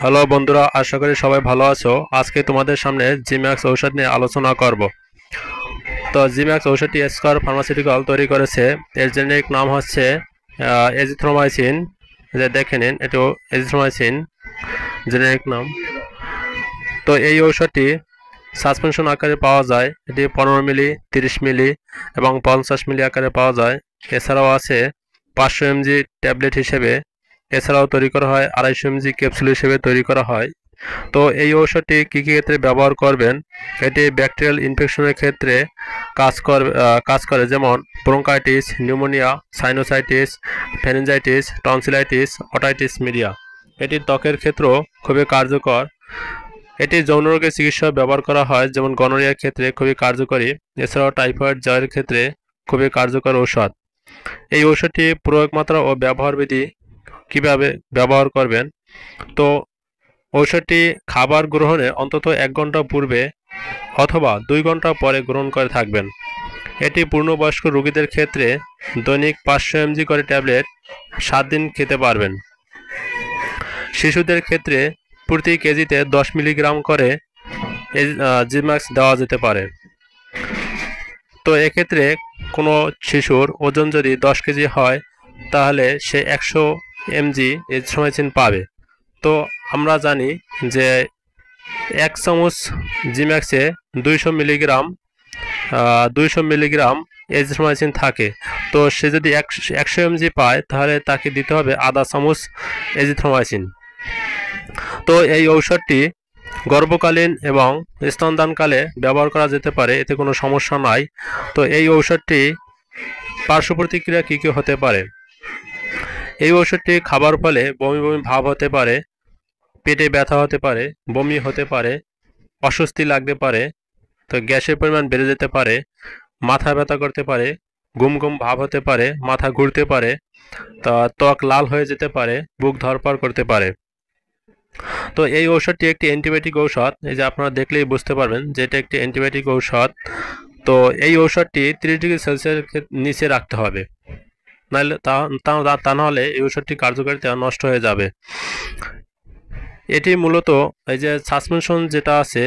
Hello বন্ধুরা, আশা করি সবাই ভালো আছো। আজকে তোমাদের সামনে জিম্যাক্স ঔষধ নিয়ে আলোচনা করব। তো জিম্যাক্স ঔষধটি স্কয়ার ফার্মাসিউটিক্যাল তৈরি করেছে। এর জেনেরিক নাম হচ্ছে এজিথ্রোমাইসিন। যে দেখে নিন, এটাও এজিথ্রোমাইসিন জেনেরিক নাম। তো এই ঔষধটি সাসপেনশন আকারে পাওয়া যায়। এটি 15 মিলি, 30 মিলি এবং 50 মিলি আকারে পাওয়া যায়। এছাড়াও আছে 500 এমজি ট্যাবলেট হিসেবে। এছাড়াও তৈরি করা হয় 250 এমজি ক্যাপসুল হিসেবে তৈরি করা হয়। তো এই ঔষধটি কী কী ক্ষেত্রে ব্যবহার করবেন? এটি ব্যাকটেরিয়াল ইনফেকশনের ক্ষেত্রে কাজ করে, যেমন bronchitis, pneumonia, sinusitis, meningitis, tonsillitis, otitis media. এটি ত্বকের ক্ষেত্রেও খুবই কার্যকর। এটি যৌন রোগের চিকিৎসায় ব্যবহার করা হয়, যেমন গনোরিয়ার ক্ষেত্রে খুবই কার্যকরী। এছাড়াও টাইফয়েড জ্বরের ক্ষেত্রে খুবই কার্যকর ঔষধ। এই ঔষধটি প্রয়োগ মাত্রা ও ব্যবহার বিধি কীভাবে ব্যবহার করবেন? তো ঔষধটি খাবার গ্রহণে অন্তত 1 ঘন্টা পূর্বে অথবা 2 ঘন্টা পরে গ্রহণ করে থাকবেন। এটি পূর্ণবয়স্ক রোগীদের ক্ষেত্রে দৈনিক 500 এমজি করে ট্যাবলেট 7 দিন খেতে পারবেন। শিশুদের ক্ষেত্রে প্রতি কেজিতে 10 মিলিগ্রাম করে জিম্যাক্স দেওয়া যেতে পারে। তো এক্ষেত্রে কোনো শিশুর ওজন যদি 10 কেজি হয়, তাহলে সে 100 এমজি এজিথ্রোমাইসিন পাবে। তো আমরা জানি যে 1 চামচ জিম্যাক্সে 200 মিলিগ্রাম এজিথ্রোমাইসিন থাকে। তো সে যদি 100 এমজি পায়, তাহলে তাকে দিতে হবে আধা চামচ এজিথ্রোমাইসিন। তো এই ঔষধটি গর্ভকালীন এবং স্তনদানকালে ব্যবহার করা যেতে পারে, এতে কোনো সমস্যা নাই। তো এই ঔষধটি পার্শ্ব প্রতিক্রিয়া কী কী হতে পারে? এই ঔষধটি খাবার ফলে বমি বমি ভাব হতে পারে, পেটে ব্যথা হতে পারে, বমি হতে পারে, অস্বস্তি লাগতে পারে, তো গ্যাসের পরিমাণ বেড়ে যেতে পারে, মাথা ব্যথা করতে পারে, ঘুম ঘুম ভাব হতে পারে, মাথা ঘুরতে পারে, তা ত্বক লাল হয়ে যেতে পারে, বুক ধড়ফড় করতে পারে। তো এই ঔষধটি একটি অ্যান্টিবায়োটিক ঔষধ। এই যে আপনারা দেখলেই বুঝতে পারবেন যে এটা একটি অ্যান্টিবায়োটিক ঔষধ। তো এই ঔষধটি 30 ডিগ্রি সেলসিয়াসের নিচে রাখতে হবে, নাহলে তা নাহলে এই ঔষধটি কার্যকারিতা নষ্ট হয়ে যাবে। এটি মূলত এই যে সাসপেনশন যেটা আছে,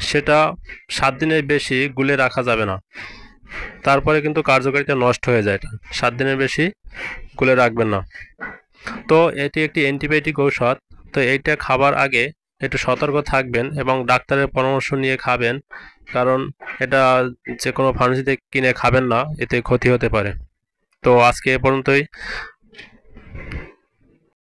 সেটা 7 দিনের বেশি গুলে রাখা যাবে না, তারপরে কিন্তু কার্যকারিতা নষ্ট হয়ে যায়। 7 দিনের বেশি গুলে রাখবেন না। তো এটি একটি অ্যান্টিবায়োটিক ঔষধ। তো এইটা খাবার আগে একটু সতর্ক থাকবেন এবং ডাক্তারের পরামর্শ নিয়ে খাবেন, কারণ এটা যে কোনো ফার্মেসিতে কিনে খাবেন না, এতে ক্ষতি হতে পারে। তো আজকে এ পর্যন্তই।